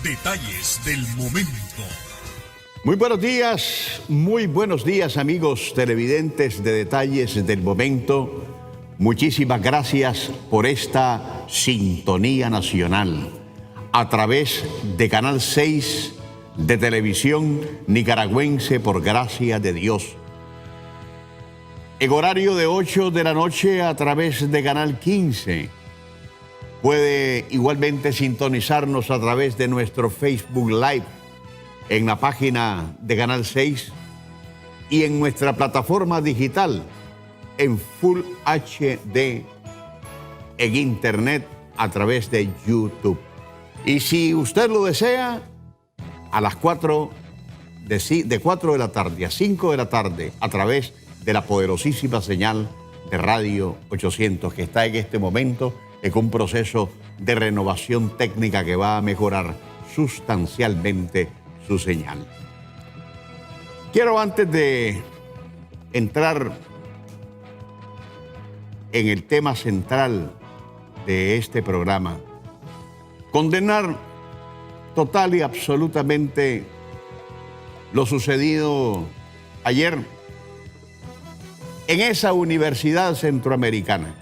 Detalles del momento. Muy buenos días amigos televidentes de Detalles del Momento. Muchísimas gracias por esta sintonía nacional a través de Canal 6 de Televisión Nicaragüense por gracia de Dios. En horario de 8 de la noche a través de Canal 15. Puede igualmente sintonizarnos a través de nuestro Facebook Live en la página de Canal 6 y en nuestra plataforma digital en Full HD en Internet a través de YouTube. Y si usted lo desea, a las 4 de la tarde a 5 de la tarde a través de la poderosísima señal de Radio 800 que está en este momento en un proceso de renovación técnica que va a mejorar sustancialmente su señal. Quiero, antes de entrar en el tema central de este programa, condenar total y absolutamente lo sucedido ayer en esa universidad centroamericana,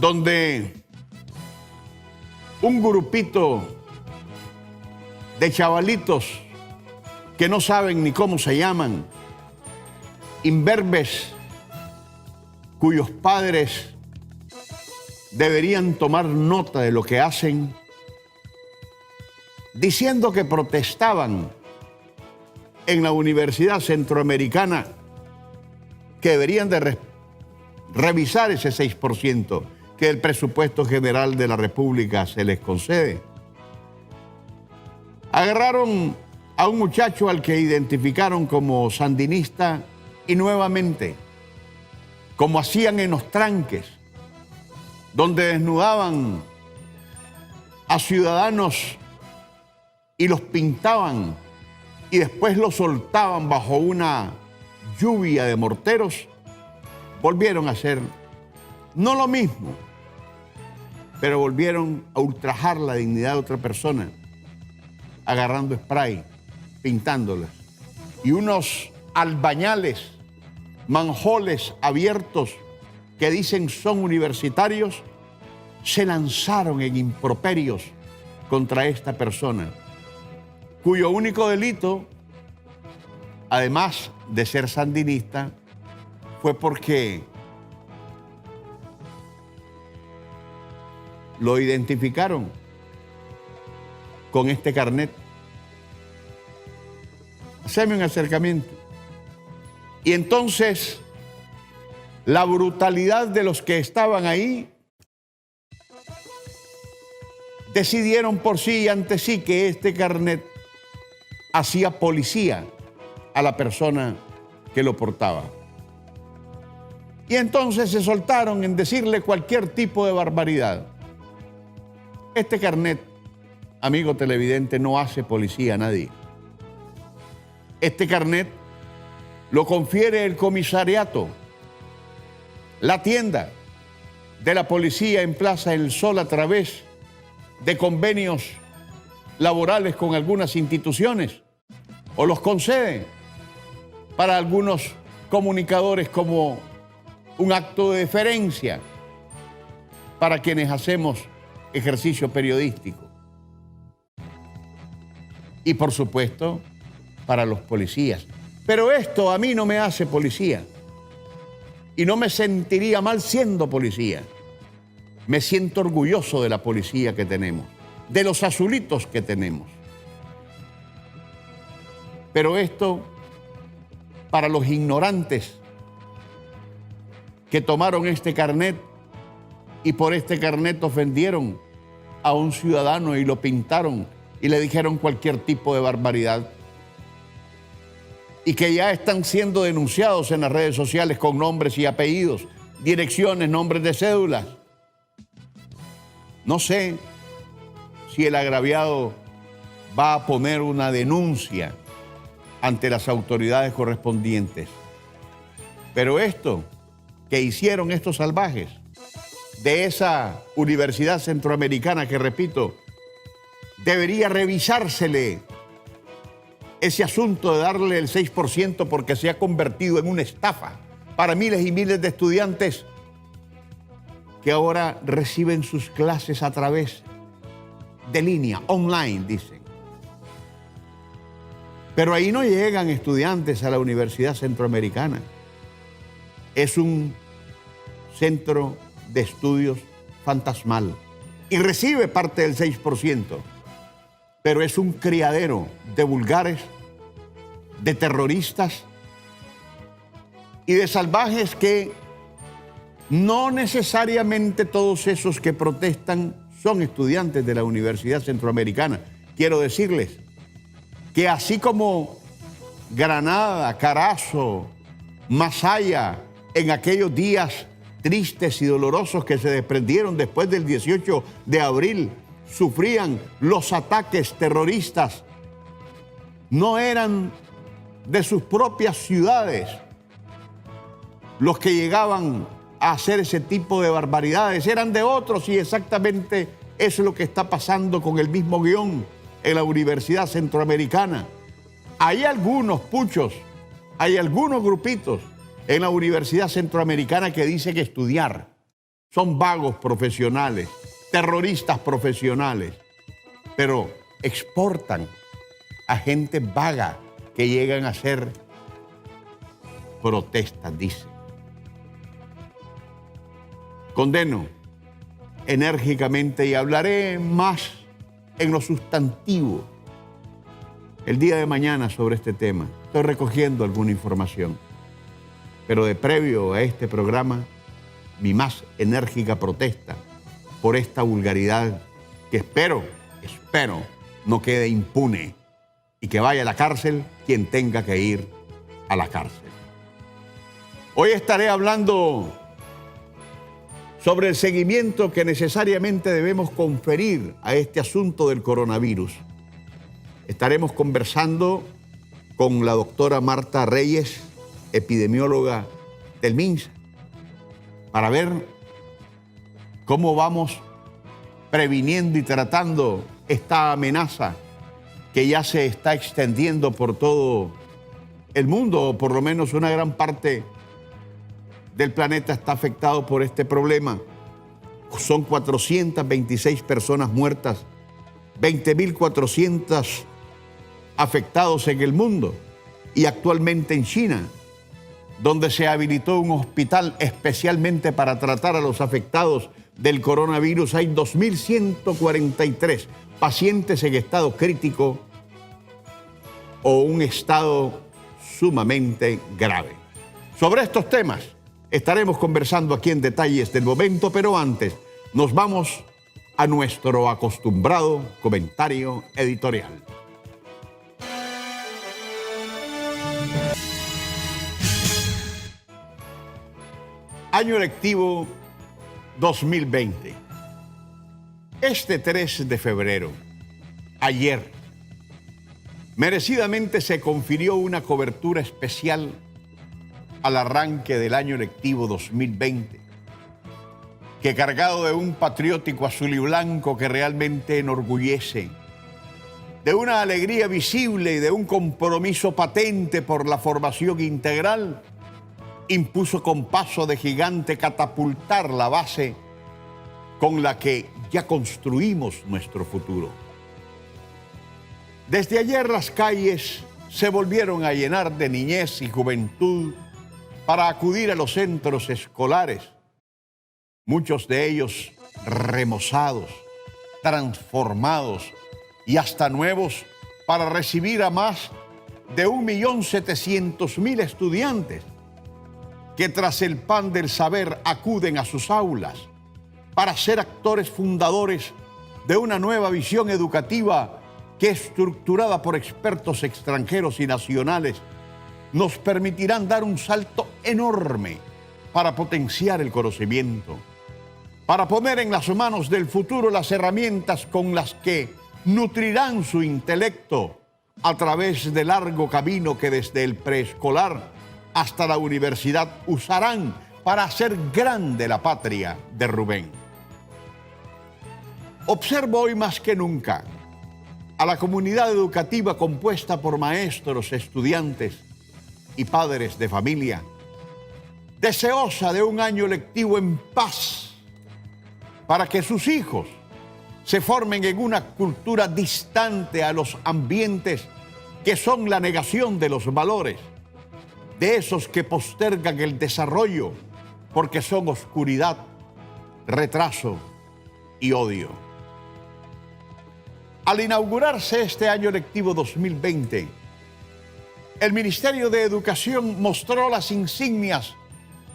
donde un grupito de chavalitos que no saben ni cómo se llaman, imberbes, cuyos padres deberían tomar nota de lo que hacen, diciendo que protestaban en la Universidad Centroamericana, que deberían de revisar ese 6% que el presupuesto general de la República se les concede. Agarraron a un muchacho al que identificaron como sandinista y nuevamente, como hacían en los tranques, donde desnudaban a ciudadanos y los pintaban y después los soltaban bajo una lluvia de morteros, volvieron a hacer no lo mismo, pero volvieron a ultrajar la dignidad de otra persona, agarrando spray, pintándolas. Y unos albañales, manjoles abiertos que dicen son universitarios, se lanzaron en improperios contra esta persona, cuyo único delito, además de ser sandinista, fue porque lo identificaron con este carnet. Haceme un acercamiento. Y entonces, la brutalidad de los que estaban ahí decidieron por sí y ante sí que este carnet hacía policía a la persona que lo portaba. Y entonces se soltaron en decirle cualquier tipo de barbaridad. Este carnet, amigo televidente, no hace policía a nadie. Este carnet lo confiere el comisariato, la tienda de la policía en Plaza El Sol a través de convenios laborales con algunas instituciones, o los concede para algunos comunicadores como un acto de deferencia para quienes hacemos ejercicio periodístico. Y por supuesto, para los policías. Pero esto a mí no me hace policía. Y no me sentiría mal siendo policía. Me siento orgulloso de la policía que tenemos, de los azulitos que tenemos. Pero esto, para los ignorantes que tomaron este carnet y por este carnet ofendieron a un ciudadano y lo pintaron y le dijeron cualquier tipo de barbaridad, y que ya están siendo denunciados en las redes sociales con nombres y apellidos, direcciones, nombres de cédulas. No sé si el agraviado va a poner una denuncia ante las autoridades correspondientes. Pero esto que hicieron estos salvajes de esa universidad centroamericana, que repito, debería revisársele ese asunto de darle el 6% porque se ha convertido en una estafa para miles y miles de estudiantes que ahora reciben sus clases a través de línea, online, dicen. Pero ahí no llegan estudiantes a la Universidad Centroamericana. Es un centro de estudios fantasmal y recibe parte del 6%, pero es un criadero de vulgares, de terroristas y de salvajes que no necesariamente todos esos que protestan son estudiantes de la Universidad Centroamericana. Quiero decirles que así como Granada, Carazo, Masaya, en aquellos días tristes y dolorosos que se desprendieron después del 18 de abril, sufrían los ataques terroristas, no eran de sus propias ciudades los que llegaban a hacer ese tipo de barbaridades, eran de otros, y exactamente eso es lo que está pasando con el mismo guión en la Universidad Centroamericana. Hay algunos puchos, hay algunos grupitos en la Universidad Centroamericana que dicen que estudiar son vagos profesionales, terroristas profesionales, pero exportan a gente vaga que llegan a hacer protestas, dicen. Condeno enérgicamente y hablaré más en lo sustantivo el día de mañana sobre este tema. Estoy recogiendo alguna información, pero de previo a este programa, mi más enérgica protesta por esta vulgaridad que espero no quede impune y que vaya a la cárcel quien tenga que ir a la cárcel. Hoy estaré hablando sobre el seguimiento que necesariamente debemos conferir a este asunto del coronavirus. Estaremos conversando con la doctora Marta Reyes, epidemióloga del MINSA, para ver cómo vamos previniendo y tratando esta amenaza que ya se está extendiendo por todo el mundo, o por lo menos una gran parte del planeta está afectado por este problema. Son 426 personas muertas, 20.400 afectados en el mundo, y actualmente en China, donde se habilitó un hospital especialmente para tratar a los afectados del coronavirus, hay 2.143 pacientes en estado crítico o un estado sumamente grave. Sobre estos temas estaremos conversando aquí en Detalles del Momento, pero antes nos vamos a nuestro acostumbrado comentario editorial. Año lectivo 2020. Este 3 de febrero, ayer, merecidamente se confirió una cobertura especial al arranque del año lectivo 2020, que cargado de un patriótico azul y blanco que realmente enorgullece, de una alegría visible y de un compromiso patente por la formación integral, impuso con paso de gigante catapultar la base con la que ya construimos nuestro futuro. Desde ayer las calles se volvieron a llenar de niñez y juventud para acudir a los centros escolares, muchos de ellos remozados, transformados y hasta nuevos, para recibir a más de 1.700.000 estudiantes que tras el pan del saber acuden a sus aulas para ser actores fundadores de una nueva visión educativa que, estructurada por expertos extranjeros y nacionales, nos permitirán dar un salto enorme para potenciar el conocimiento, para poner en las manos del futuro las herramientas con las que nutrirán su intelecto a través del largo camino que desde el preescolar hasta la universidad usarán para hacer grande la patria de Rubén. Observo hoy más que nunca a la comunidad educativa compuesta por maestros, estudiantes y padres de familia, deseosa de un año lectivo en paz para que sus hijos se formen en una cultura distante a los ambientes que son la negación de los valores, de esos que postergan el desarrollo porque son oscuridad, retraso y odio. Al inaugurarse este año lectivo 2020, el Ministerio de Educación mostró las insignias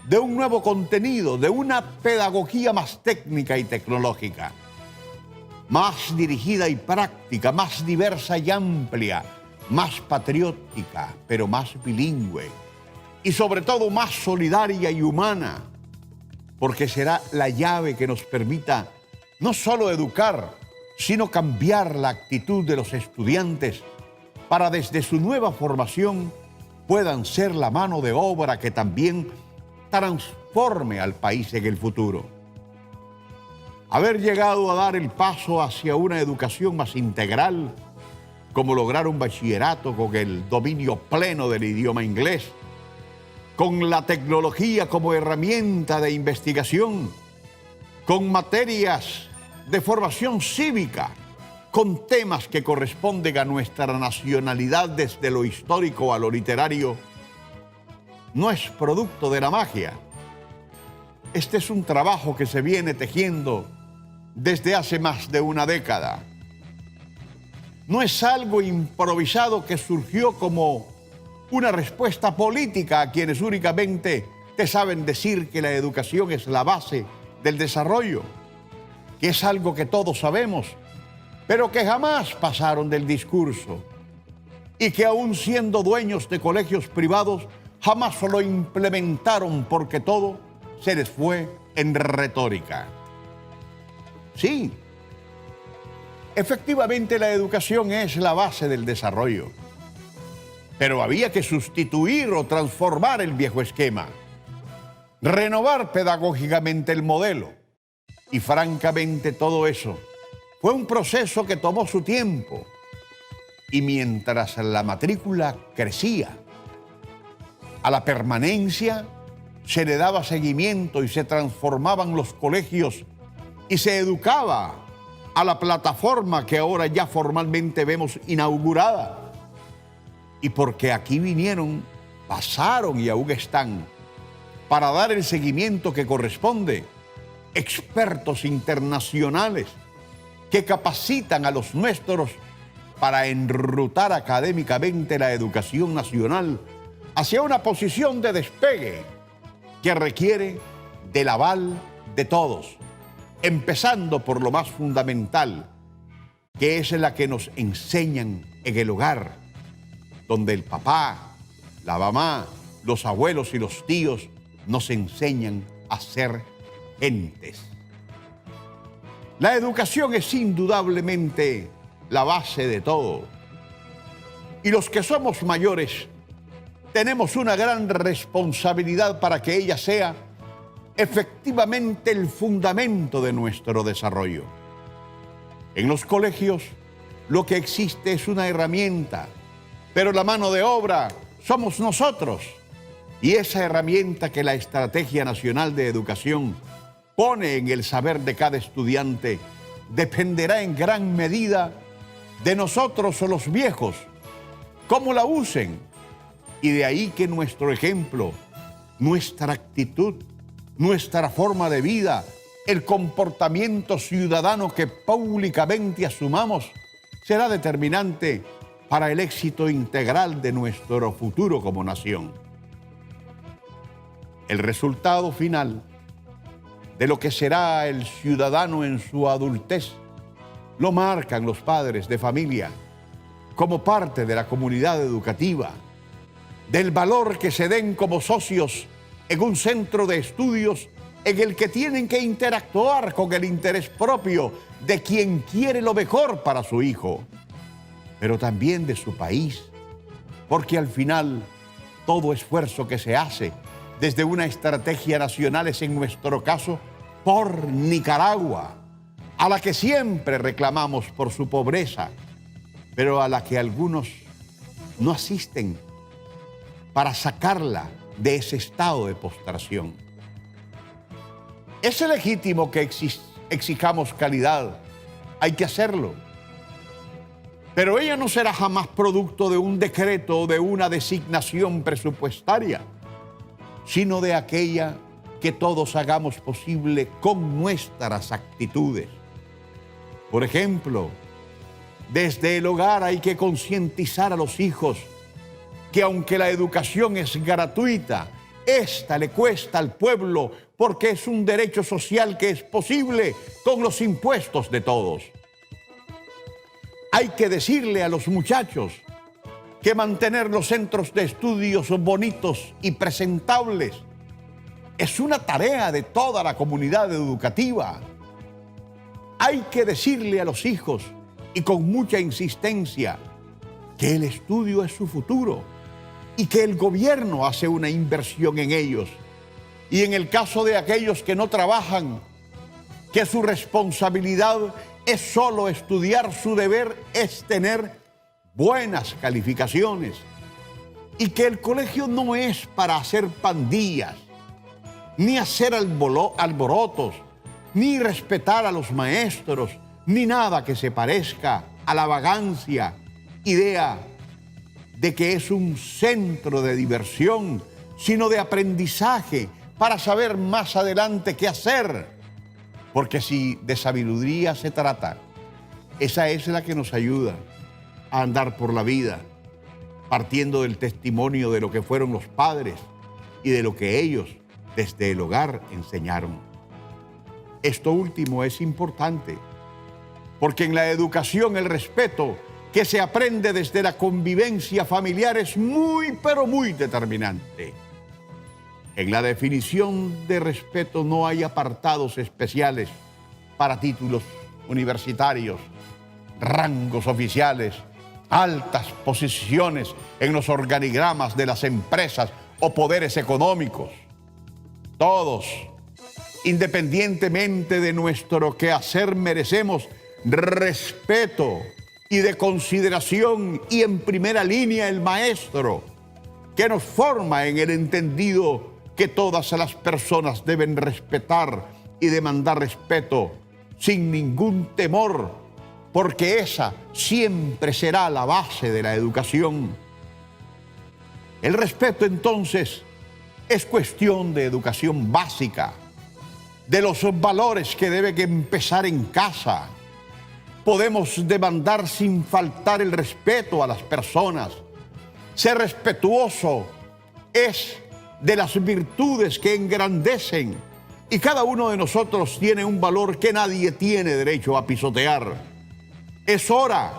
de un nuevo contenido, de una pedagogía más técnica y tecnológica, más dirigida y práctica, más diversa y amplia, más patriótica, pero más bilingüe y sobre todo más solidaria y humana, porque será la llave que nos permita no solo educar, sino cambiar la actitud de los estudiantes para desde su nueva formación puedan ser la mano de obra que también transforme al país en el futuro. Haber llegado a dar el paso hacia una educación más integral, como lograr un bachillerato con el dominio pleno del idioma inglés, con la tecnología como herramienta de investigación, con materias de formación cívica, con temas que corresponden a nuestra nacionalidad desde lo histórico a lo literario, no es producto de la magia. Este es un trabajo que se viene tejiendo desde hace más de una década. No es algo improvisado que surgió como una respuesta política a quienes únicamente te saben decir que la educación es la base del desarrollo, que es algo que todos sabemos, pero que jamás pasaron del discurso y que aún siendo dueños de colegios privados, jamás lo implementaron porque todo se les fue en retórica. Sí, efectivamente la educación es la base del desarrollo, pero había que sustituir o transformar el viejo esquema, renovar pedagógicamente el modelo. Y francamente todo eso fue un proceso que tomó su tiempo. Y mientras la matrícula crecía, a la permanencia se le daba seguimiento y se transformaban los colegios y se educaba a la plataforma que ahora ya formalmente vemos inaugurada. Y porque aquí vinieron, pasaron y aún están, para dar el seguimiento que corresponde, expertos internacionales que capacitan a los nuestros para enrutar académicamente la educación nacional hacia una posición de despegue que requiere del aval de todos, empezando por lo más fundamental, que es la que nos enseñan en el hogar, donde el papá, la mamá, los abuelos y los tíos nos enseñan a ser gentes. La educación es indudablemente la base de todo. Y los que somos mayores tenemos una gran responsabilidad para que ella sea efectivamente el fundamento de nuestro desarrollo. En los colegios lo que existe es una herramienta, pero la mano de obra somos nosotros. Y esa herramienta que la Estrategia Nacional de Educación pone en el saber de cada estudiante dependerá en gran medida de nosotros o los viejos, cómo la usen. Y de ahí que nuestro ejemplo, nuestra actitud, nuestra forma de vida, el comportamiento ciudadano que públicamente asumamos será determinante para el éxito integral de nuestro futuro como nación. El resultado final de lo que será el ciudadano en su adultez lo marcan los padres de familia como parte de la comunidad educativa, del valor que se den como socios en un centro de estudios en el que tienen que interactuar con el interés propio de quien quiere lo mejor para su hijo, pero también de su país, porque al final todo esfuerzo que se hace desde una estrategia nacional es en nuestro caso por Nicaragua, a la que siempre reclamamos por su pobreza, pero a la que algunos no asisten para sacarla de ese estado de postración. Es legítimo que exijamos calidad, hay que hacerlo, pero ella no será jamás producto de un decreto o de una designación presupuestaria, sino de aquella que todos hagamos posible con nuestras actitudes. Por ejemplo, desde el hogar hay que concientizar a los hijos que aunque la educación es gratuita, esta le cuesta al pueblo porque es un derecho social que es posible con los impuestos de todos. Hay que decirle a los muchachos que mantener los centros de estudios bonitos y presentables es una tarea de toda la comunidad educativa. Hay que decirle a los hijos, y con mucha insistencia, que el estudio es su futuro y que el gobierno hace una inversión en ellos. Y en el caso de aquellos que no trabajan, que su responsabilidad es solo estudiar, su deber es tener buenas calificaciones. Y que el colegio no es para hacer pandillas, ni hacer alborotos, ni respetar a los maestros, ni nada que se parezca a la vagancia, idea de que es un centro de diversión, sino de aprendizaje para saber más adelante qué hacer. Porque si de sabiduría se trata, esa es la que nos ayuda a andar por la vida, partiendo del testimonio de lo que fueron los padres y de lo que ellos desde el hogar enseñaron. Esto último es importante, porque en la educación el respeto que se aprende desde la convivencia familiar es muy, pero muy determinante. En la definición de respeto no hay apartados especiales para títulos universitarios, rangos oficiales, altas posiciones en los organigramas de las empresas o poderes económicos. Todos, independientemente de nuestro quehacer, merecemos respeto y de consideración, y en primera línea el maestro, que nos forma en el entendido que todas las personas deben respetar y demandar respeto sin ningún temor, porque esa siempre será la base de la educación. El respeto, entonces, es cuestión de educación básica, de los valores que deben empezar en casa. Podemos demandar sin faltar el respeto a las personas. Ser respetuoso es de las virtudes que engrandecen, y cada uno de nosotros tiene un valor que nadie tiene derecho a pisotear. Es hora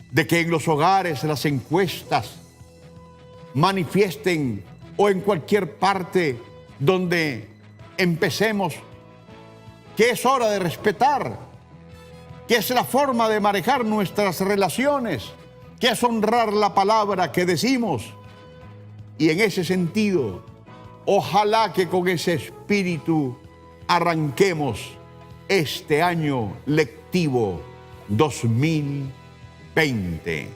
de que en los hogares las encuestas manifiesten, o en cualquier parte donde empecemos, que es hora de respetar, que es la forma de manejar nuestras relaciones, que es honrar la palabra que decimos. Y en ese sentido, ojalá que con ese espíritu arranquemos este año lectivo 2020.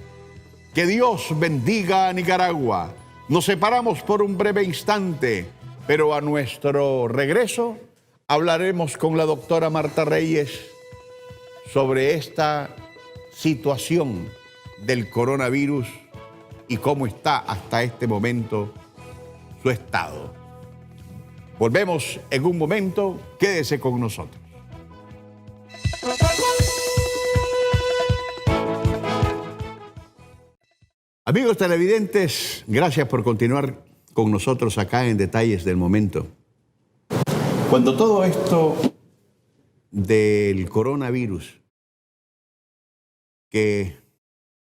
Que Dios bendiga a Nicaragua. Nos separamos por un breve instante, pero a nuestro regreso hablaremos con la doctora Marta Reyes sobre esta situación del coronavirus y cómo está hasta este momento su estado. Volvemos en un momento, quédese con nosotros. Amigos televidentes, gracias por continuar con nosotros acá en Detalles del Momento. Cuando todo esto del coronavirus, que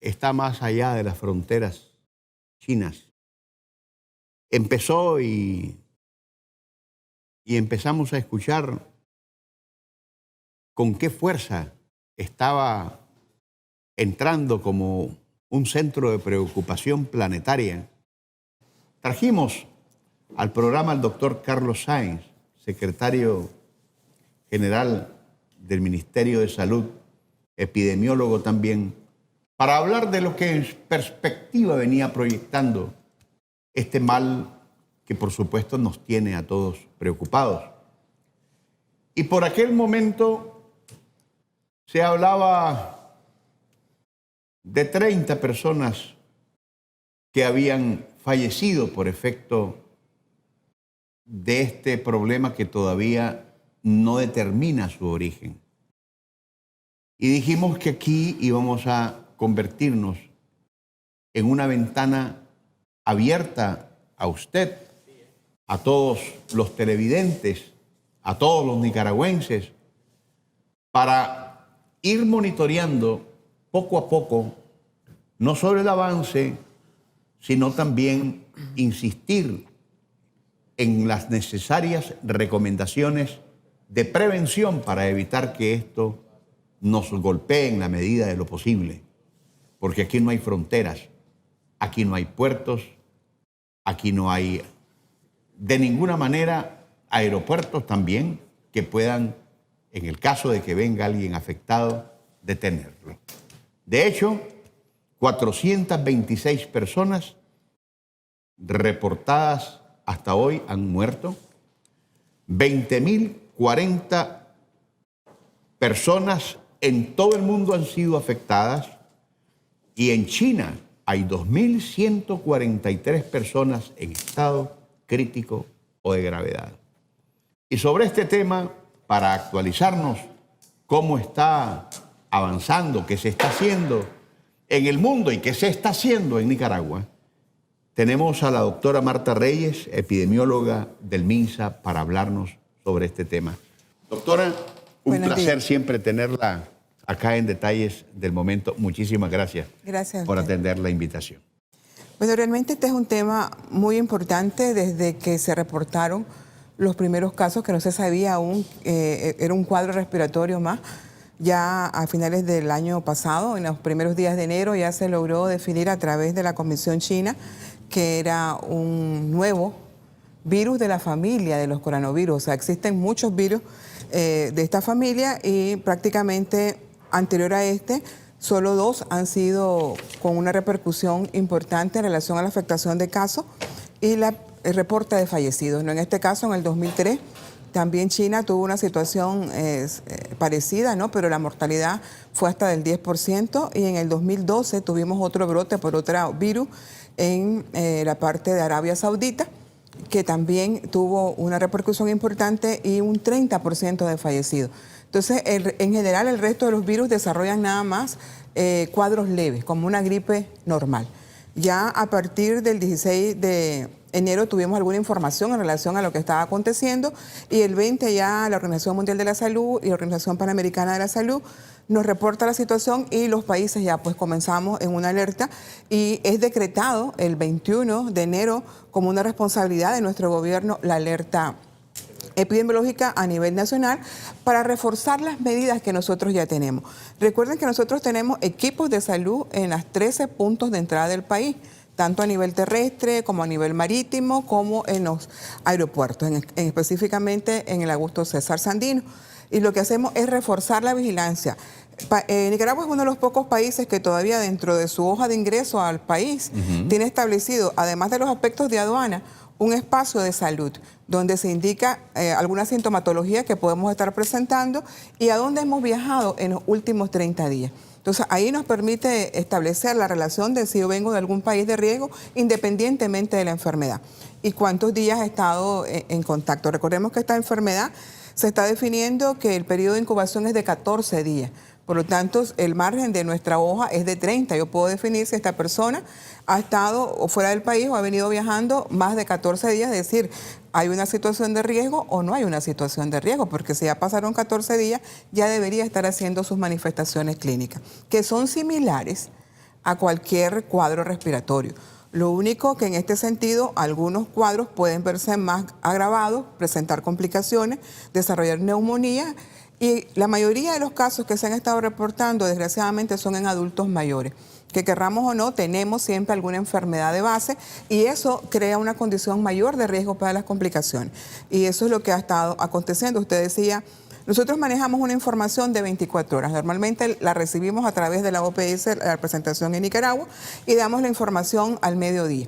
está más allá de las fronteras chinas, empezó y empezamos a escuchar con qué fuerza estaba entrando como un centro de preocupación planetaria. Trajimos al programa al doctor Carlos Sáenz, secretario general del Ministerio de Salud, epidemiólogo también, para hablar de lo que en perspectiva venía proyectando este mal que por supuesto nos tiene a todos preocupados. Y por aquel momento se hablaba de 30 personas que habían fallecido por efecto de este problema que todavía no determina su origen. Y dijimos que aquí íbamos a convertirnos en una ventana abierta a usted, a todos los televidentes, a todos los nicaragüenses, para ir monitoreando poco a poco, no solo el avance, sino también insistir en las necesarias recomendaciones de prevención para evitar que esto nos golpee en la medida de lo posible. Porque aquí no hay fronteras, aquí no hay puertos, aquí no hay de ninguna manera aeropuertos también que puedan, en el caso de que venga alguien afectado, detenerlo. De hecho, 426 personas reportadas hasta hoy han muerto, 20.040 personas en todo el mundo han sido afectadas y en China hay 2.143 personas en estado crítico o de gravedad. Y sobre este tema, para actualizarnos cómo está avanzando, qué se está haciendo en el mundo y qué se está haciendo en Nicaragua, tenemos a la doctora Marta Reyes, epidemióloga del MINSA, para hablarnos sobre este tema. Doctora, un placer siempre tenerla acá en Detalles del Momento. Muchísimas gracias, por atender la invitación. Bueno, realmente este es un tema muy importante desde que se reportaron los primeros casos, que no se sabía aún, era un cuadro respiratorio más. Ya a finales del año pasado, en los primeros días de enero, ya se logró definir a través de la Comisión China que era un nuevo virus de la familia de los coronavirus. O sea, existen muchos virus de esta familia y prácticamente anterior a este, solo 2 han sido con una repercusión importante en relación a la afectación de casos y el reporte de fallecidos. ¿No? En este caso, en el 2003, también China tuvo una situación parecida, ¿no? Pero la mortalidad fue hasta del 10%, y en el 2012 tuvimos otro brote por otro virus en la parte de Arabia Saudita, que también tuvo una repercusión importante y un 30% de fallecidos. Entonces, en general, el resto de los virus desarrollan nada más cuadros leves, como una gripe normal. Ya a partir del 16 de enero tuvimos alguna información en relación a lo que estaba aconteciendo, y el 20 ya la Organización Mundial de la Salud y la Organización Panamericana de la Salud nos reporta la situación, y los países ya pues comenzamos en una alerta, y es decretado el 21 de enero como una responsabilidad de nuestro gobierno la alerta epidemiológica a nivel nacional para reforzar las medidas que nosotros ya tenemos. Recuerden que nosotros tenemos equipos de salud en las 13 puntos de entrada del país, tanto a nivel terrestre como a nivel marítimo, como en los aeropuertos, específicamente en el Augusto César Sandino. Y lo que hacemos es reforzar la vigilancia. Nicaragua es uno de los pocos países que todavía dentro de su hoja de ingreso al país tiene establecido, además de los aspectos de aduana, un espacio de salud donde se indica alguna sintomatología que podemos estar presentando y a dónde hemos viajado en los últimos 30 días. Entonces, ahí nos permite establecer la relación de si yo vengo de algún país de riesgo, independientemente de la enfermedad, y cuántos días he estado en contacto. Recordemos que esta enfermedad se está definiendo que el periodo de incubación es de 14 días. Por lo tanto, el margen de nuestra hoja es de 30. Yo puedo definir si esta persona ha estado o fuera del país o ha venido viajando más de 14 días, es decir, ¿hay una situación de riesgo o no hay una situación de riesgo? Porque si ya pasaron 14 días, ya debería estar haciendo sus manifestaciones clínicas, que son similares a cualquier cuadro respiratorio. Lo único que en este sentido, algunos cuadros pueden verse más agravados, presentar complicaciones, desarrollar neumonía, y la mayoría de los casos que se han estado reportando, desgraciadamente, son en adultos mayores. Que querramos o no, tenemos siempre alguna enfermedad de base, y eso crea una condición mayor de riesgo para las complicaciones. Y eso es lo que ha estado aconteciendo. Usted decía Nosotros manejamos una información de 24 horas. Normalmente la recibimos a través de la OPS, la presentación en Nicaragua, y damos la información al mediodía.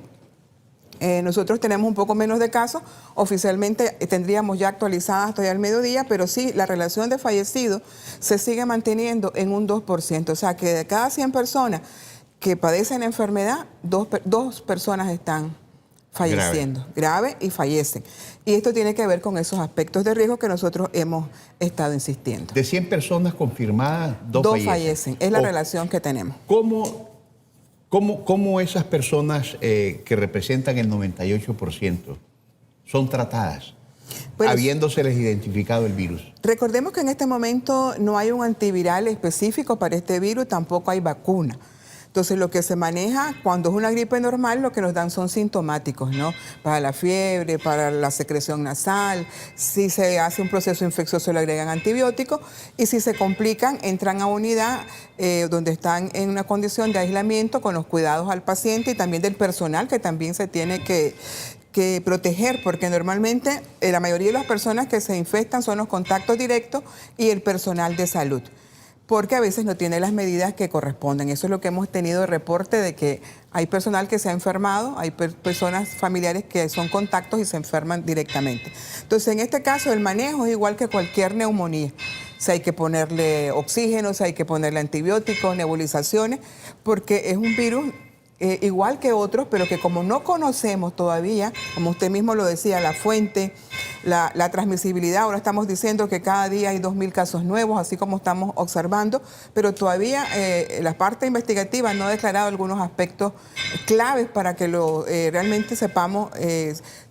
Nosotros tenemos un poco menos de casos, oficialmente tendríamos ya actualizadas hasta al mediodía, pero sí, la relación de fallecidos se sigue manteniendo en un 2%, o sea que de cada 100 personas que padecen la enfermedad, dos personas están falleciendo, grave y fallecen. Y esto tiene que ver con esos aspectos de riesgo que nosotros hemos estado insistiendo. De 100 personas confirmadas, dos fallecen. Es la relación que tenemos. ¿Cómo esas personas que representan el 98% son tratadas, habiéndoseles identificado el virus? Recordemos que en este momento no hay un antiviral específico para este virus, tampoco hay vacuna. Entonces, lo que se maneja cuando es una gripe normal, lo que nos dan son sintomáticos, ¿no? Para la fiebre, para la secreción nasal, si se hace un proceso infeccioso le agregan antibióticos y si se complican, entran a unidad donde están en una condición de aislamiento con los cuidados al paciente y también del personal que también se tiene que proteger, porque normalmente la mayoría de las personas que se infectan son los contactos directos y el personal de salud, porque a veces no tiene las medidas que corresponden. Eso es lo que hemos tenido de reporte de que hay personal que se ha enfermado, hay personas familiares que son contactos y se enferman directamente. Entonces, en este caso, el manejo es igual que cualquier neumonía. O sea, hay que ponerle oxígeno, o sea, hay que ponerle antibióticos, nebulizaciones, porque es un virus igual que otros, pero que como no conocemos todavía, como usted mismo lo decía, la fuente, la transmisibilidad, ahora estamos diciendo que cada día hay 2.000 casos nuevos, así como estamos observando, pero todavía la parte investigativa no ha declarado algunos aspectos claves para que realmente sepamos,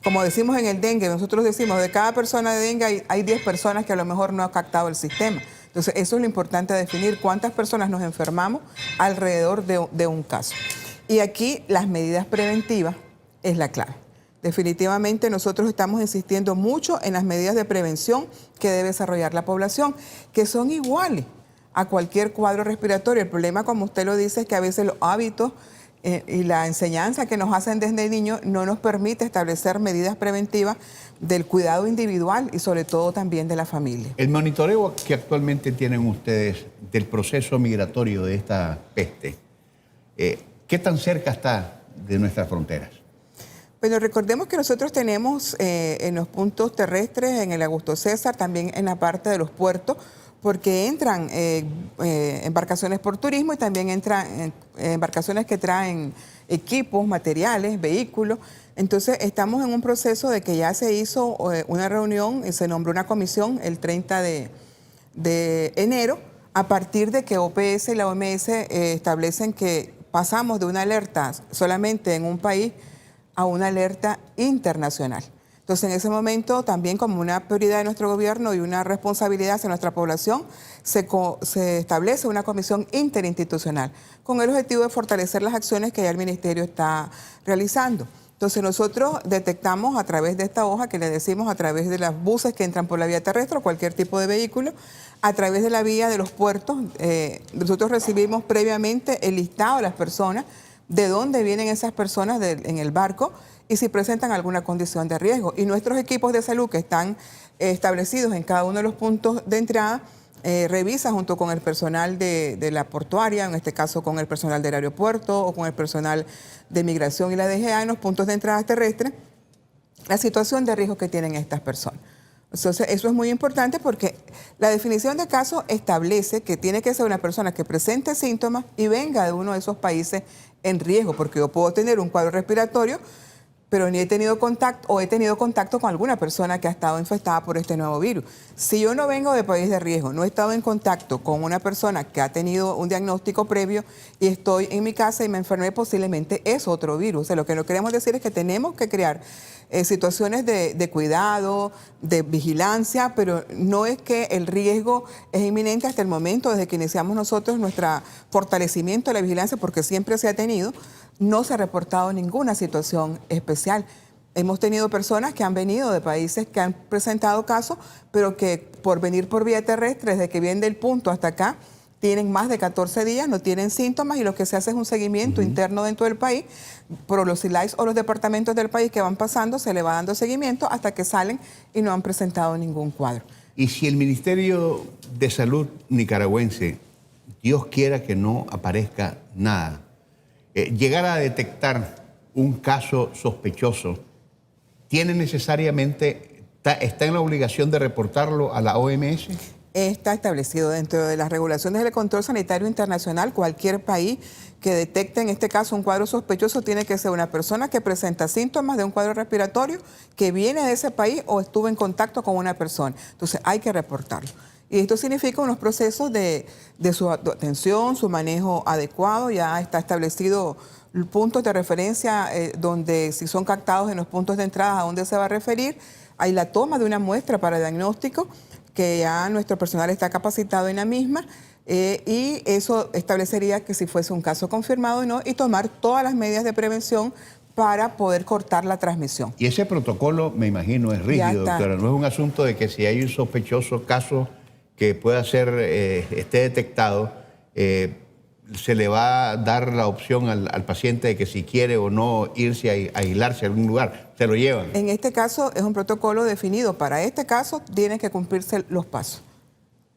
como decimos en el dengue, nosotros decimos, de cada persona de dengue hay 10 personas que a lo mejor no ha captado el sistema. Entonces, eso es lo importante, definir cuántas personas nos enfermamos alrededor de un caso. Y aquí las medidas preventivas es la clave. Definitivamente nosotros estamos insistiendo mucho en las medidas de prevención que debe desarrollar la población, que son iguales a cualquier cuadro respiratorio. El problema, como usted lo dice, es que a veces los hábitos y la enseñanza que nos hacen desde niños no nos permite establecer medidas preventivas del cuidado individual y sobre todo también de la familia. El monitoreo que actualmente tienen ustedes del proceso migratorio de esta peste, ¿qué tan cerca está de nuestras fronteras? Bueno, recordemos que nosotros tenemos en los puntos terrestres, en el Augusto César, también en la parte de los puertos, porque entran embarcaciones por turismo y también entran embarcaciones que traen equipos, materiales, vehículos. Entonces, estamos en un proceso de que ya se hizo una reunión y se nombró una comisión el 30 de enero, a partir de que OPS y la OMS establecen que pasamos de una alerta solamente en un país a una alerta internacional. Entonces, en ese momento, también como una prioridad de nuestro gobierno y una responsabilidad hacia nuestra población, se establece una comisión interinstitucional con el objetivo de fortalecer las acciones que ya el Ministerio está realizando. Entonces, nosotros detectamos a través de esta hoja que le decimos, a través de las buses que entran por la vía terrestre o cualquier tipo de vehículo, a través de la vía de los puertos, nosotros recibimos previamente el listado de las personas, de dónde vienen esas personas en el barco y si presentan alguna condición de riesgo. Y nuestros equipos de salud que están establecidos en cada uno de los puntos de entrada, revisa junto con el personal de la portuaria, en este caso con el personal del aeropuerto o con el personal de migración y la DGA en los puntos de entrada terrestres, la situación de riesgo que tienen estas personas. Entonces, eso es muy importante porque la definición de caso establece que tiene que ser una persona que presente síntomas y venga de uno de esos países en riesgo, porque yo puedo tener un cuadro respiratorio, pero ni he tenido contacto o he tenido contacto con alguna persona que ha estado infectada por este nuevo virus. Si yo no vengo de país de riesgo, no he estado en contacto con una persona que ha tenido un diagnóstico previo y estoy en mi casa y me enfermé, posiblemente es otro virus. O sea, lo que no queremos decir es que tenemos que crear situaciones de cuidado, de vigilancia, pero no es que el riesgo es inminente hasta el momento, desde que iniciamos nosotros nuestro fortalecimiento de la vigilancia, porque siempre se ha tenido. No se ha reportado ninguna situación especial. Hemos tenido personas que han venido de países que han presentado casos, pero que por venir por vía terrestre, desde que vienen del punto hasta acá, tienen más de 14 días, no tienen síntomas y lo que se hace es un seguimiento interno dentro del país. Por los CILAIS o los departamentos del país que van pasando, se le va dando seguimiento hasta que salen y no han presentado ningún cuadro. Y si el Ministerio de Salud nicaragüense, Dios quiera que no aparezca nada, llegara a detectar un caso sospechoso, ¿tiene necesariamente, está en la obligación de reportarlo a la OMS? Está establecido dentro de las regulaciones del control sanitario internacional. Cualquier país que detecte en este caso un cuadro sospechoso tiene que ser una persona que presenta síntomas de un cuadro respiratorio, que viene de ese país o estuvo en contacto con una persona. Entonces hay que reportarlo. Y esto significa unos procesos de su atención, su manejo adecuado. Ya está establecido puntos de referencia donde si son captados en los puntos de entrada a dónde se va a referir. Hay la toma de una muestra para diagnóstico, que ya nuestro personal está capacitado en la misma, y eso establecería que si fuese un caso confirmado o no, y tomar todas las medidas de prevención para poder cortar la transmisión. Y ese protocolo, me imagino, es rígido, doctora. No es un asunto de que si hay un sospechoso caso que pueda ser, esté detectado, se le va a dar la opción al paciente de que si quiere o no irse a aislarse a algún lugar, se lo llevan. En este caso es un protocolo definido. Para este caso tienen que cumplirse los pasos.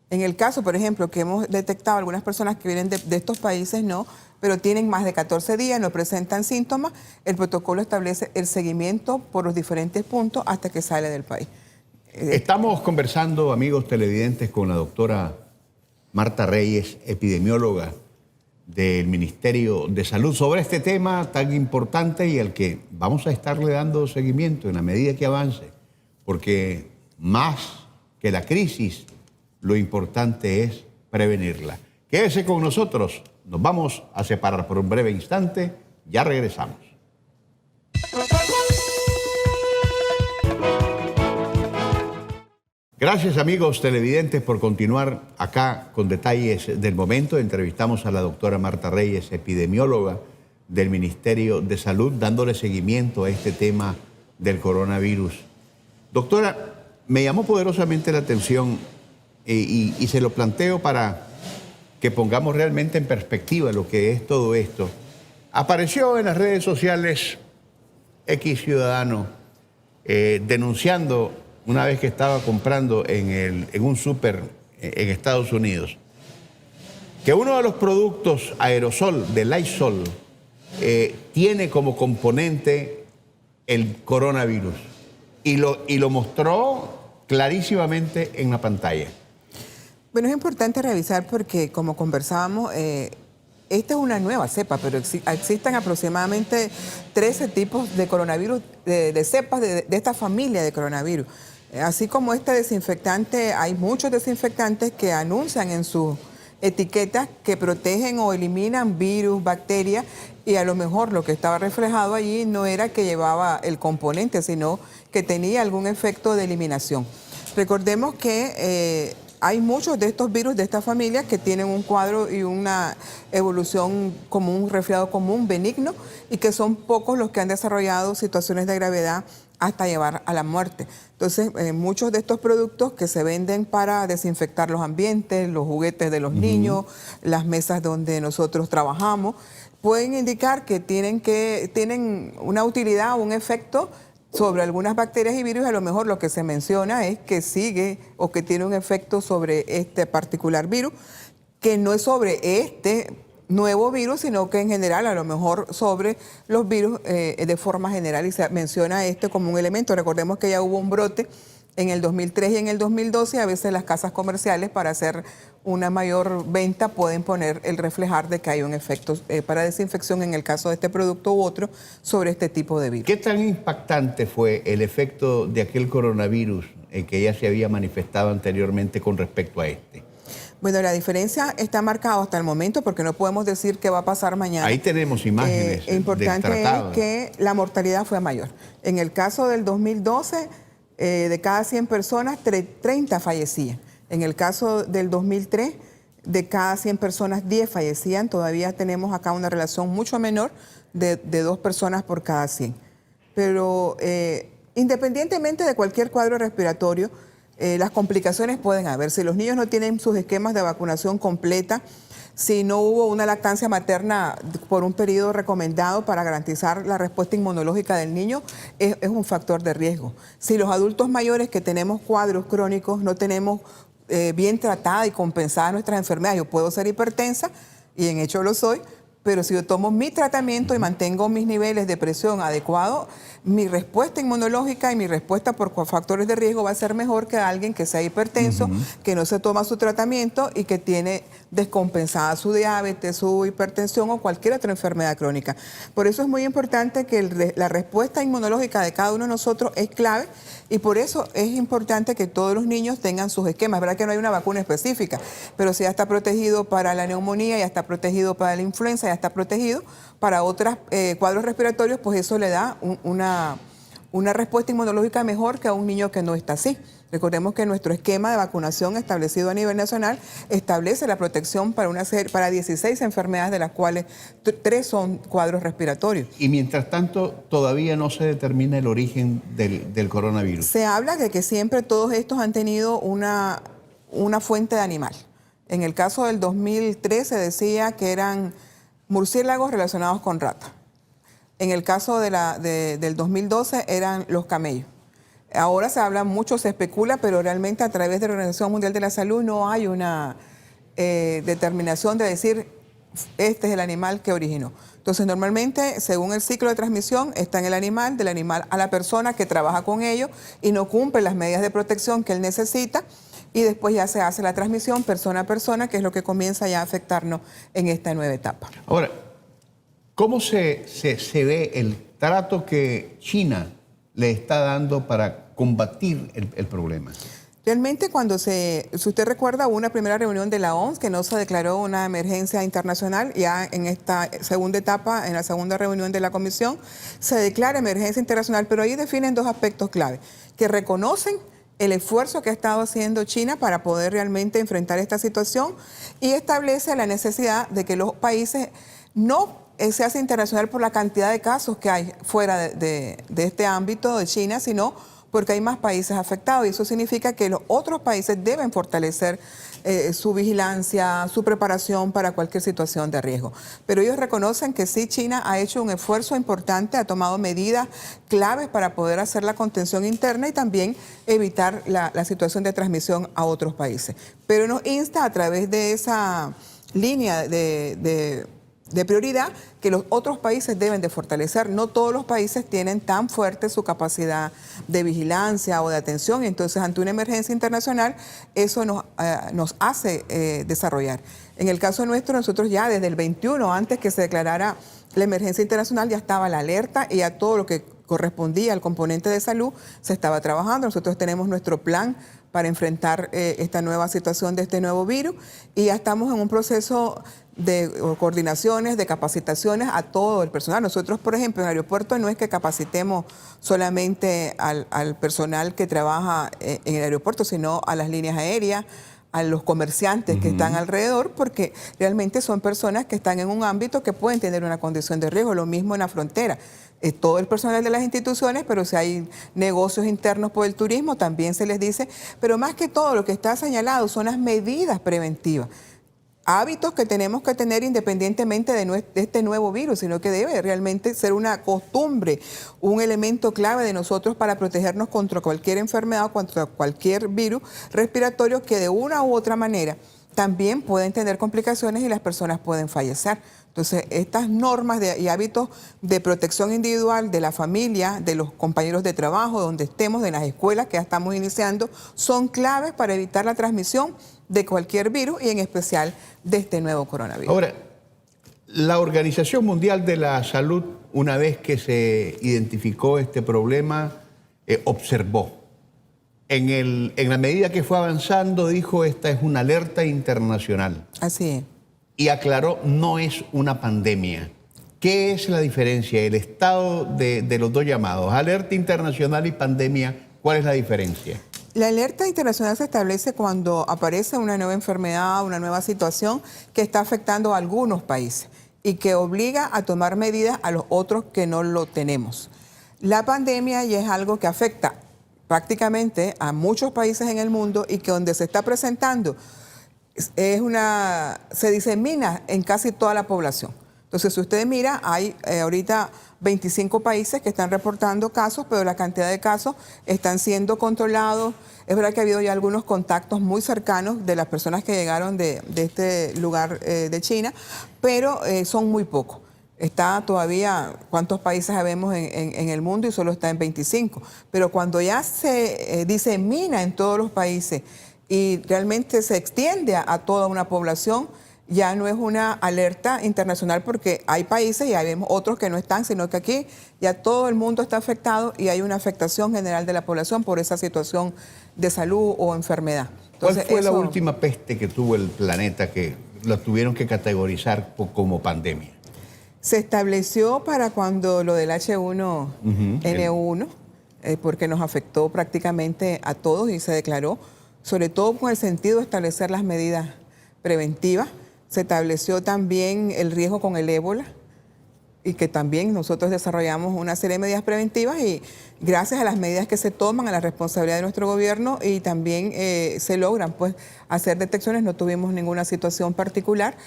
En el caso, por ejemplo, que hemos detectado algunas personas que vienen de estos países, no, pero tienen más de 14 días, no presentan síntomas, el protocolo establece el seguimiento por los diferentes puntos hasta que sale del país. Estamos conversando, amigos televidentes, con la doctora Marta Reyes, epidemióloga del Ministerio de Salud, sobre este tema tan importante y al que vamos a estarle dando seguimiento en la medida que avance, porque más que la crisis, lo importante es prevenirla. Quédese con nosotros, nos vamos a separar por un breve instante, ya regresamos. Gracias, amigos televidentes, por continuar acá con detalles del momento. Entrevistamos a la doctora Marta Reyes, epidemióloga del Ministerio de Salud, dándole seguimiento a este tema del coronavirus. Doctora, me llamó poderosamente la atención y se lo planteo para que pongamos realmente en perspectiva lo que es todo esto. Apareció en las redes sociales X ciudadano denunciando, una vez que estaba comprando en un súper en Estados Unidos, que uno de los productos aerosol de Lysol tiene como componente el coronavirus y lo mostró clarísimamente en la pantalla. Bueno, es importante revisar porque, como conversábamos, esta es una nueva cepa, pero existen aproximadamente 13 tipos de coronavirus, de cepas de esta familia de coronavirus. Así como este desinfectante, hay muchos desinfectantes que anuncian en sus etiquetas que protegen o eliminan virus, bacterias, y a lo mejor lo que estaba reflejado allí no era que llevaba el componente, sino que tenía algún efecto de eliminación. Recordemos que hay muchos de estos virus de esta familia que tienen un cuadro y una evolución como un resfriado común, benigno, y que son pocos los que han desarrollado situaciones de gravedad hasta llevar a la muerte. Entonces, muchos de estos productos que se venden para desinfectar los ambientes, los juguetes de los niños, las mesas donde nosotros trabajamos, pueden indicar que tienen una utilidad o un efecto sobre algunas bacterias y virus. A lo mejor lo que se menciona es que sigue o que tiene un efecto sobre este particular virus, que no es sobre este nuevo virus, sino que en general a lo mejor sobre los virus de forma general, y se menciona este como un elemento. Recordemos que ya hubo un brote en el 2003 y en el 2012, a veces las casas comerciales para hacer una mayor venta pueden poner el reflejar de que hay un efecto para desinfección en el caso de este producto u otro sobre este tipo de virus. ¿Qué tan impactante fue el efecto de aquel coronavirus que ya se había manifestado anteriormente con respecto a este? Bueno, la diferencia está marcada hasta el momento porque no podemos decir qué va a pasar mañana. Ahí tenemos imágenes. Importante es que la mortalidad fue mayor. En el caso del 2012, de cada 100 personas, 30 fallecían. En el caso del 2003, de cada 100 personas, 10 fallecían. Todavía tenemos acá una relación mucho menor de 2 personas por cada 100. Pero independientemente de cualquier cuadro respiratorio, las complicaciones pueden haber. Si los niños no tienen sus esquemas de vacunación completa, si no hubo una lactancia materna por un periodo recomendado para garantizar la respuesta inmunológica del niño, es un factor de riesgo. Si los adultos mayores que tenemos cuadros crónicos no tenemos bien tratada y compensada nuestras enfermedades, yo puedo ser hipertensa, y en hecho lo soy, pero si yo tomo mi tratamiento y mantengo mis niveles de presión adecuados, mi respuesta inmunológica y mi respuesta por factores de riesgo va a ser mejor que alguien que sea hipertenso, que no se toma su tratamiento y que tiene descompensada su diabetes, su hipertensión o cualquier otra enfermedad crónica. Por eso es muy importante que la respuesta inmunológica de cada uno de nosotros es clave, y por eso es importante que todos los niños tengan sus esquemas. Es verdad que no hay una vacuna específica, pero si ya está protegido para la neumonía, ya está protegido para la influenza, ya está protegido para otros cuadros respiratorios, pues eso le da una respuesta inmunológica mejor que a un niño que no está así. Recordemos que nuestro esquema de vacunación establecido a nivel nacional establece la protección para 16 enfermedades, de las cuales 3 son cuadros respiratorios. Y mientras tanto, todavía no se determina el origen del coronavirus. Se habla de que siempre todos estos han tenido una fuente de animal. En el caso del 2013 decía que eran murciélagos relacionados con ratas. En el caso del 2012 eran los camellos. Ahora se habla mucho, se especula, pero realmente a través de la Organización Mundial de la Salud no hay una determinación de decir este es el animal que originó. Entonces, normalmente, según el ciclo de transmisión, está en el animal, del animal a la persona que trabaja con ellos y no cumple las medidas de protección que él necesita, y después ya se hace la transmisión persona a persona, que es lo que comienza ya a afectarnos en esta nueva etapa. Ahora, ¿cómo se ve el trato que China le está dando para combatir el problema? Realmente si usted recuerda, hubo una primera reunión de la OMS que no se declaró una emergencia internacional. Ya en esta segunda etapa, en la segunda reunión de la Comisión, se declara emergencia internacional, pero ahí definen 2 aspectos clave, que reconocen el esfuerzo que ha estado haciendo China para poder realmente enfrentar esta situación, y establece la necesidad de que los países no se hace internacional por la cantidad de casos que hay fuera de este ámbito de China, sino porque hay más países afectados, y eso significa que los otros países deben fortalecer su vigilancia, su preparación para cualquier situación de riesgo. Pero ellos reconocen que sí, China ha hecho un esfuerzo importante, ha tomado medidas claves para poder hacer la contención interna y también evitar la situación de transmisión a otros países. Pero nos insta a través de esa línea de prioridad que los otros países deben de fortalecer. No todos los países tienen tan fuerte su capacidad de vigilancia o de atención, y entonces ante una emergencia internacional eso nos hace desarrollar. En el caso nuestro, nosotros ya desde el 21, antes que se declarara la emergencia internacional, ya estaba la alerta, y a todo lo que correspondía al componente de salud se estaba trabajando. Nosotros tenemos nuestro plan para enfrentar esta nueva situación de este nuevo virus, y ya estamos en un proceso de coordinaciones, de capacitaciones a todo el personal. Nosotros, por ejemplo, en el aeropuerto no es que capacitemos solamente al personal que trabaja en el aeropuerto, sino a las líneas aéreas, a los comerciantes que están alrededor, porque realmente son personas que están en un ámbito que pueden tener una condición de riesgo. Lo mismo en la frontera. Todo el personal de las instituciones, pero si hay negocios internos por el turismo, también se les dice. Pero más que todo, lo que está señalado son las medidas preventivas. Hábitos que tenemos que tener independientemente de este nuevo virus, sino que debe realmente ser una costumbre, un elemento clave de nosotros para protegernos contra cualquier enfermedad, contra cualquier virus respiratorio que de una u otra manera también pueden tener complicaciones y las personas pueden fallecer. Entonces, estas normas y hábitos de protección individual de la familia, de los compañeros de trabajo, donde estemos, de las escuelas que ya estamos iniciando, son claves para evitar la transmisión de cualquier virus, y en especial de este nuevo coronavirus. Ahora, la Organización Mundial de la Salud, una vez que se identificó este problema, observó. En la medida que fue avanzando, dijo, esta es una alerta internacional. Así es. Y aclaró, no es una pandemia. ¿Qué es la diferencia? El estado de los dos llamados, alerta internacional y pandemia, ¿cuál es la diferencia? La alerta internacional se establece cuando aparece una nueva enfermedad, una nueva situación que está afectando a algunos países y que obliga a tomar medidas a los otros que no lo tenemos. La pandemia ya es algo que afecta prácticamente a muchos países en el mundo, y que donde se está presentando se disemina en casi toda la población. Entonces, si usted mira, hay ahorita 25 países que están reportando casos, pero la cantidad de casos están siendo controlados. Es verdad que ha habido ya algunos contactos muy cercanos de las personas que llegaron de este lugar de China, pero son muy pocos. Está todavía, ¿cuántos países sabemos en el mundo? Y solo está en 25. Pero cuando ya se disemina en todos los países y realmente se extiende a toda una población, ya no es una alerta internacional, porque hay países y hay otros que no están, sino que aquí ya todo el mundo está afectado y hay una afectación general de la población por esa situación de salud o enfermedad. Entonces, ¿cuál fue la última peste que tuvo el planeta que la tuvieron que categorizar como pandemia? Se estableció para cuando lo del H1N1, porque nos afectó prácticamente a todos y se declaró, sobre todo con el sentido de establecer las medidas preventivas. Se estableció también el riesgo con el ébola y que también nosotros desarrollamos una serie de medidas preventivas, y gracias a las medidas que se toman, a la responsabilidad de nuestro gobierno, y también se logran pues hacer detecciones. No tuvimos ninguna situación particular,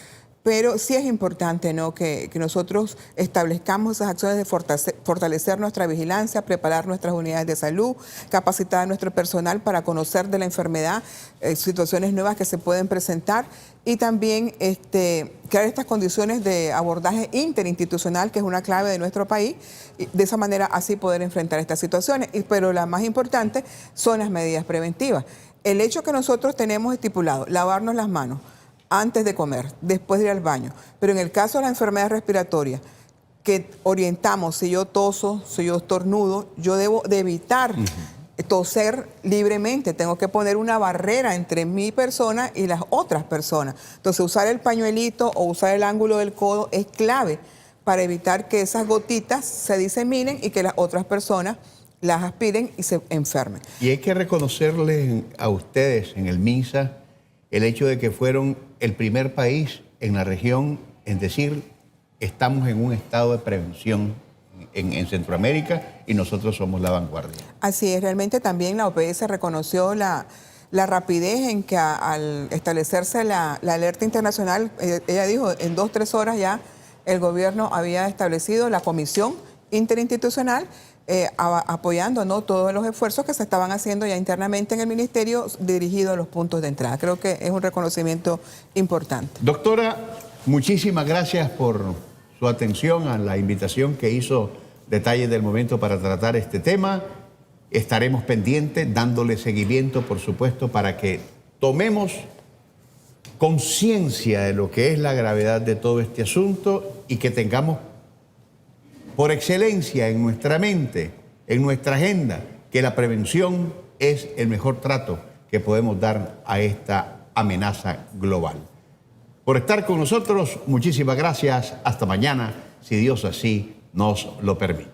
pero sí es importante, ¿no?, que nosotros establezcamos esas acciones de fortalecer nuestra vigilancia, preparar nuestras unidades de salud, capacitar a nuestro personal para conocer de la enfermedad, situaciones nuevas que se pueden presentar, y también crear estas condiciones de abordaje interinstitucional, que es una clave de nuestro país, y de esa manera así poder enfrentar estas situaciones. Pero la más importante son las medidas preventivas. El hecho que nosotros tenemos estipulado, lavarnos las manos antes de comer, después de ir al baño. Pero en el caso de la enfermedad respiratoria, que orientamos, si yo toso, si yo estornudo, yo debo de evitar toser libremente. Tengo que poner una barrera entre mi persona y las otras personas. Entonces, usar el pañuelito o usar el ángulo del codo es clave para evitar que esas gotitas se diseminen y que las otras personas las aspiren y se enfermen. Y hay que reconocerles a ustedes en el MINSA el hecho de que fueron el primer país en la región en decir: estamos en un estado de prevención en Centroamérica y nosotros somos la vanguardia. Así es, realmente también la OPS reconoció la rapidez en que al establecerse la alerta internacional, ella dijo, en 2 o 3 horas ya el gobierno había establecido la comisión interinstitucional, apoyando, ¿no?, todos los esfuerzos que se estaban haciendo ya internamente en el ministerio dirigidos a los puntos de entrada. Creo que es un reconocimiento importante. Doctora, muchísimas gracias por su atención a la invitación que hizo Detalles del Momento para tratar este tema. Estaremos pendientes, dándole seguimiento, por supuesto, para que tomemos conciencia de lo que es la gravedad de todo este asunto y que tengamos por excelencia en nuestra mente, en nuestra agenda, que la prevención es el mejor trato que podemos dar a esta amenaza global. Por estar con nosotros, muchísimas gracias. Hasta mañana, si Dios así nos lo permite.